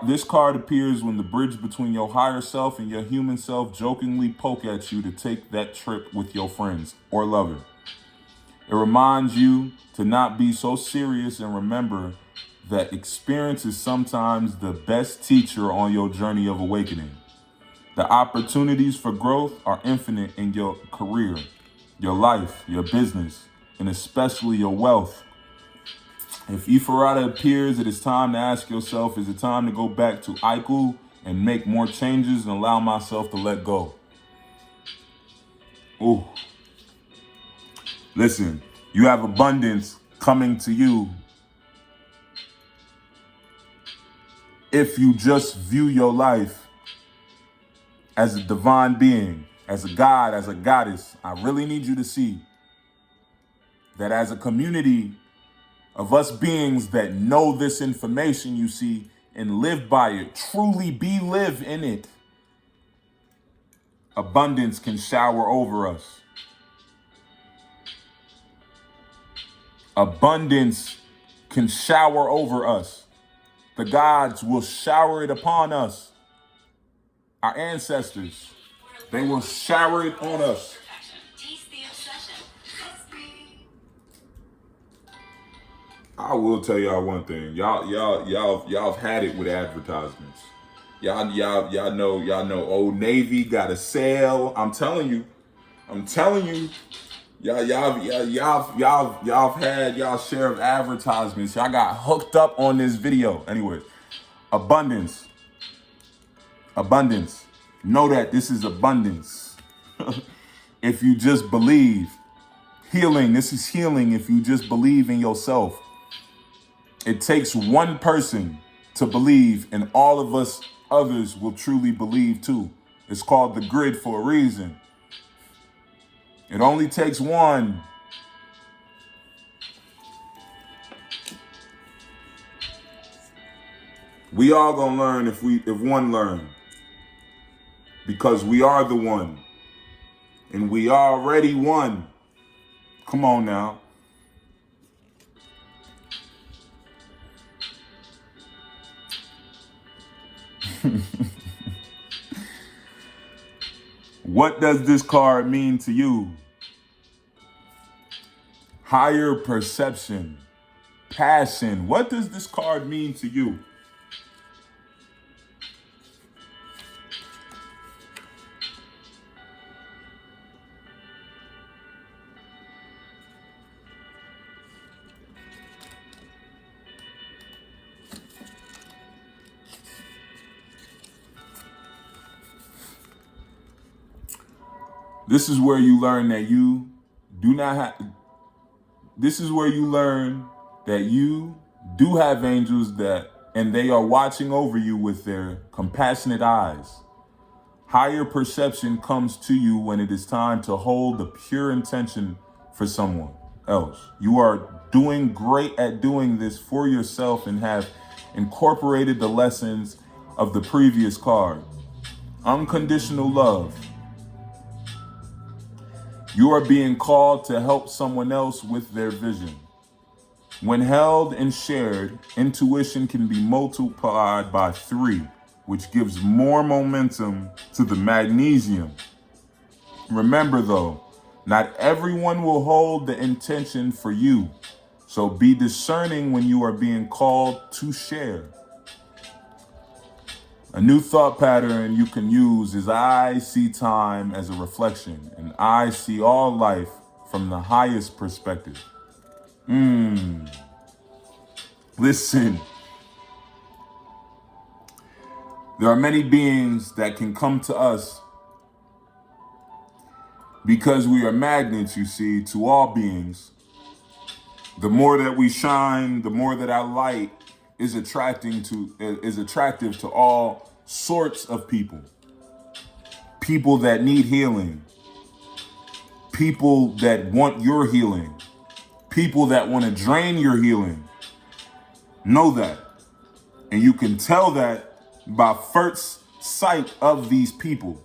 This card appears when the bridge between your higher self and your human self jokingly poke at you to take that trip with your friends or lover. It reminds you to not be so serious and remember that experience is sometimes the best teacher on your journey of awakening. The opportunities for growth are infinite in your career, your life, your business, and especially your wealth. If Ifarata appears, it is time to ask yourself, is it time to go back to Aiku and make more changes and allow myself to let go? Ooh. Listen, you have abundance coming to you if you just view your life as a divine being, as a god, as a goddess. I really need you to see that as a community of us beings that know this information, you see, and live by it, truly live in it, abundance can shower over us. Abundance can shower over us. The gods will shower it upon us. Our ancestors, they will shower it on us. I will tell y'all one thing. Y'all have had it with advertisements. Y'all know Old Navy got a sale. I'm telling you. Y'all had y'all share of advertisements. Y'all got hooked up on this video. Anyways, abundance. Know that this is abundance. If you just believe. Healing. This is healing if you just believe in yourself. It takes one person to believe, and all of us others will truly believe too. It's called the grid for a reason. It only takes one. We all gonna learn if one learn. Because we are the one. And we already won. Come on now. What does this card mean to you? Higher perception, passion. What does this card mean to you? This is where you learn that you do not have. This is where you learn that you do have angels and they are watching over you with their compassionate eyes. Higher perception comes to you when it is time to hold the pure intention for someone else. You are doing great at doing this for yourself and have incorporated the lessons of the previous card. Unconditional love. You are being called to help someone else with their vision. When held and shared, intuition can be multiplied by 3, which gives more momentum to the magnesium. Remember though, not everyone will hold the intention for you. So be discerning when you are being called to share. A new thought pattern you can use is I see time as a reflection, and I see all life from the highest perspective. Listen, there are many beings that can come to us because we are magnets, you see, to all beings. The more that we shine, the more that our light is attractive to all sorts of people. People that need healing. People that want your healing. People that want to drain your healing. Know that. And you can tell that by first sight of these people.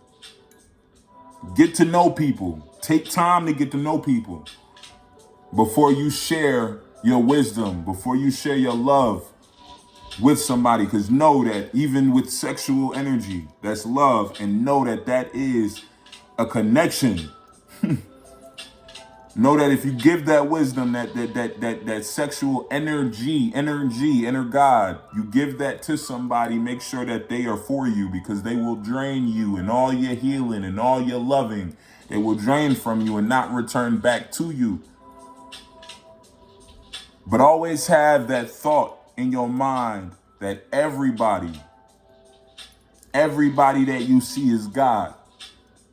Get to know people. Take time to get to know people before you share your wisdom, before you share your love with somebody. Because know that even with sexual energy, that's love, and know that that is a connection. Know that if you give that wisdom, that sexual energy, inner God, you give that to somebody, make sure that they are for you, because they will drain you, and all your healing and all your loving, they will drain from you and not return back to you. But always have that thought in your mind that everybody that you see is God.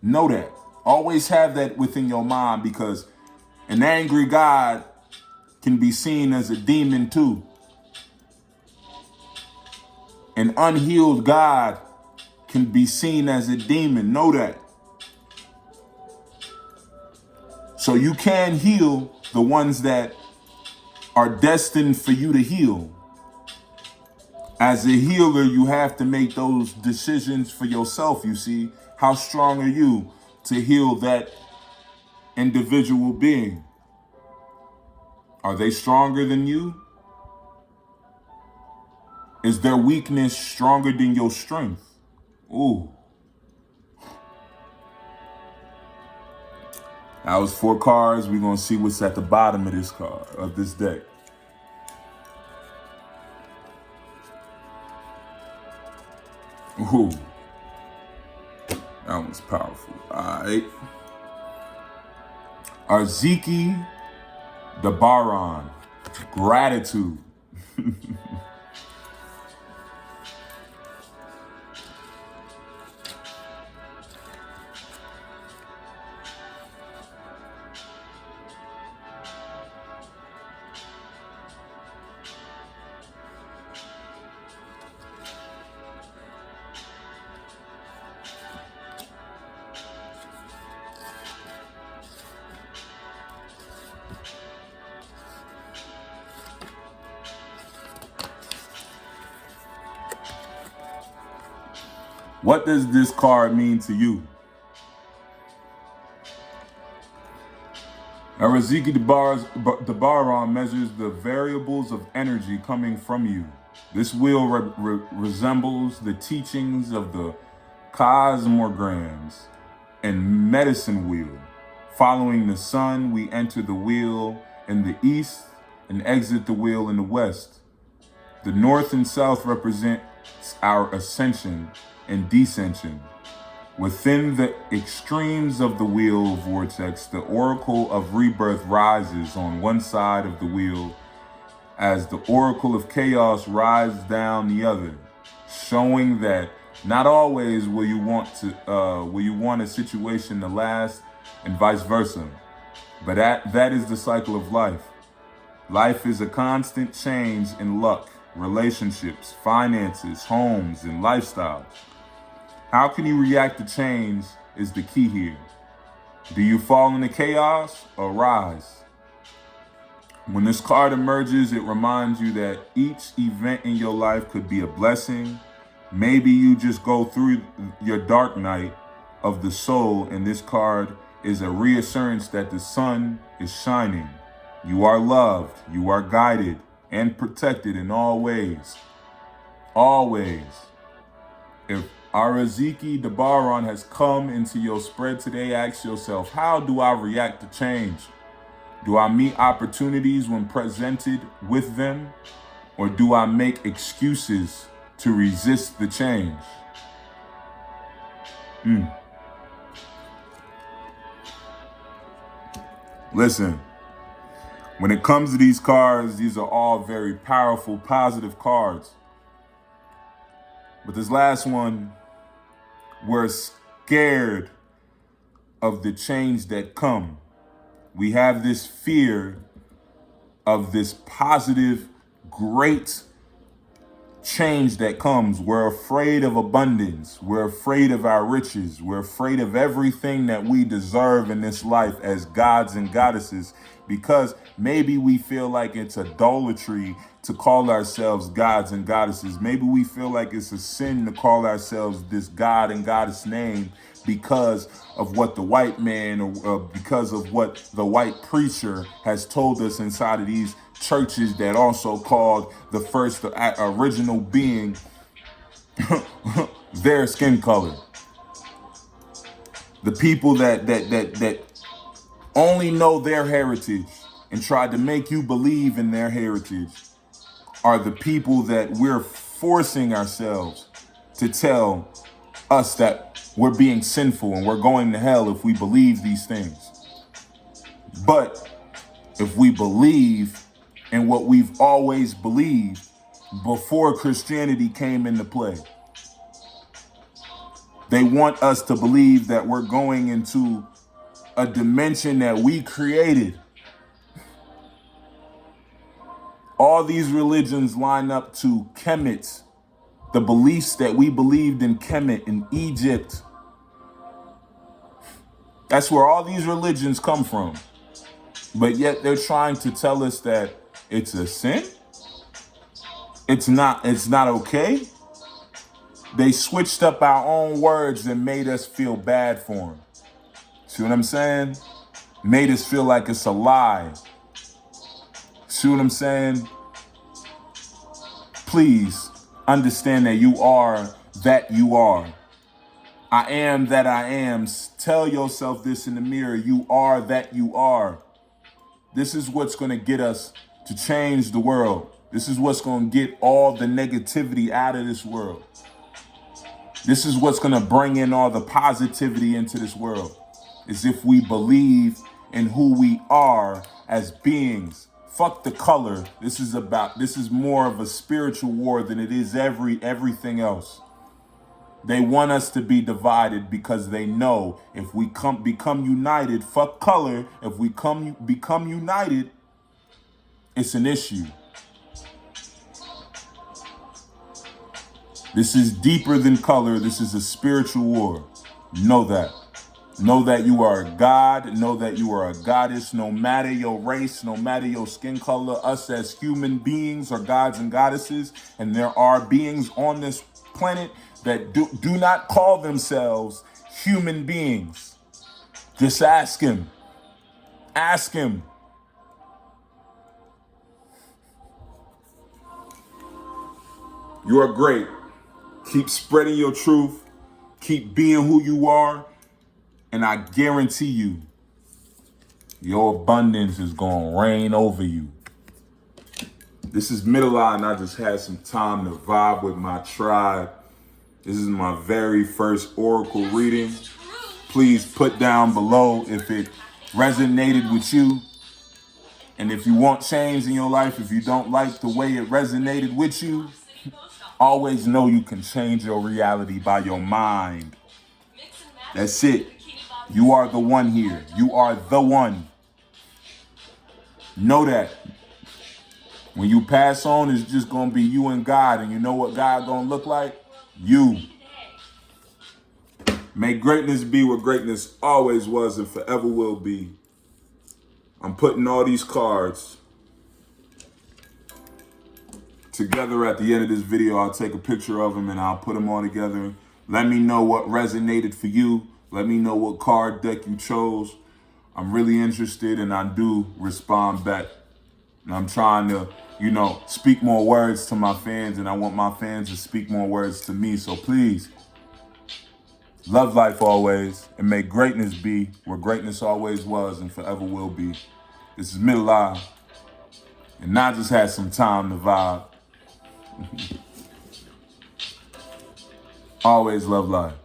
Know that. Always have that within your mind, because an angry God can be seen as a demon too. An unhealed God can be seen as a demon. Know that. So you can heal the ones that are destined for you to heal. As a healer, you have to make those decisions for yourself, you see. How strong are you to heal that individual being? Are they stronger than you? Is their weakness stronger than your strength? Ooh. That was 4 cards. We're going to see what's at the bottom of this deck. Ooh. That one's powerful. All right. Arziki Dabaron. Gratitude. What does this card mean to you? Arziki Dabaron measures the variables of energy coming from you. This wheel resembles the teachings of the cosmograms and medicine wheel. Following the sun, we enter the wheel in the east and exit the wheel in the west. The north and south represent our ascension and descension. Within the extremes of the wheel vortex, the oracle of rebirth rises on one side of the wheel as the oracle of chaos rises down the other, showing that not always will you want a situation to last, and vice versa. But that is the cycle of life. Life is a constant change in luck, relationships, finances, homes, and lifestyles. How can you react to change is the key here. Do you fall into chaos or rise? When this card emerges, it reminds you that each event in your life could be a blessing. Maybe you just go through your dark night of the soul, and this card is a reassurance that the sun is shining. You are loved, you are guided and protected in all ways. Always. If Arziki Dabaron has come into your spread today, ask yourself, how do I react to change? Do I meet opportunities when presented with them, or do I make excuses to resist the change? Listen, when it comes to these cards, these are all very powerful, positive cards. But this last one, we're scared of the change that come. We have this fear of this positive, great change that comes. We're afraid of abundance. We're afraid of our riches. We're afraid of everything that we deserve in this life as gods and goddesses, because maybe we feel like it's idolatry to call ourselves gods and goddesses. Maybe we feel like it's a sin to call ourselves this god and goddess name because of what the white man or because of what the white preacher has told us inside of these churches that also called the first original being their skin color. The people that only know their heritage and tried to make you believe in their heritage are the people that we're forcing ourselves to tell us that we're being sinful and we're going to hell if we believe these things. But if we believe in what we've always believed before Christianity came into play, they want us to believe that we're going into a dimension that we created. All these religions line up to Kemet, the beliefs that we believed in Kemet in Egypt. That's where all these religions come from. But yet they're trying to tell us that it's a sin. It's not okay. They switched up our own words and made us feel bad for them. See what I'm saying? Made us feel like it's a lie. See what I'm saying? Please understand that you are that you are. I am that I am. Tell yourself this in the mirror. You are that you are. This is what's going to get us to change the world. This is what's going to get all the negativity out of this world. This is what's going to bring in all the positivity into this world. Is if we believe in who we are as beings. Fuck the color. This is more of a spiritual war than it is everything else. They want us to be divided because they know if we become united, fuck color, if we become united, it's an issue. This is deeper than color. This is a spiritual war. Know that. Know that you are a god. Know that you are a goddess. No matter your race, no matter your skin color, us as human beings are gods and goddesses. And there are beings on this planet that do not call themselves human beings. Just ask him. Ask him. You are great. Keep spreading your truth. Keep being who you are. And I guarantee you, your abundance is going to reign over you. This is Middle Eye, and I just had some time to vibe with my tribe. This is my very first Oracle reading. Please put down below if it resonated with you. And if you want change in your life, if you don't like the way it resonated with you, always know you can change your reality by your mind. That's it. You are the one here. You are the one. Know that. When you pass on, it's just going to be you and God. And you know what God going to look like? You. May greatness be what greatness always was and forever will be. I'm putting all these cards together at the end of this video. I'll take a picture of them and I'll put them all together. Let me know what resonated for you. Let me know what card deck you chose. I'm really interested and I do respond back. And I'm trying to, speak more words to my fans, and I want my fans to speak more words to me. So please, love life always, and may greatness be where greatness always was and forever will be. This is Middle Eye, and I just had some time to vibe. Always love life.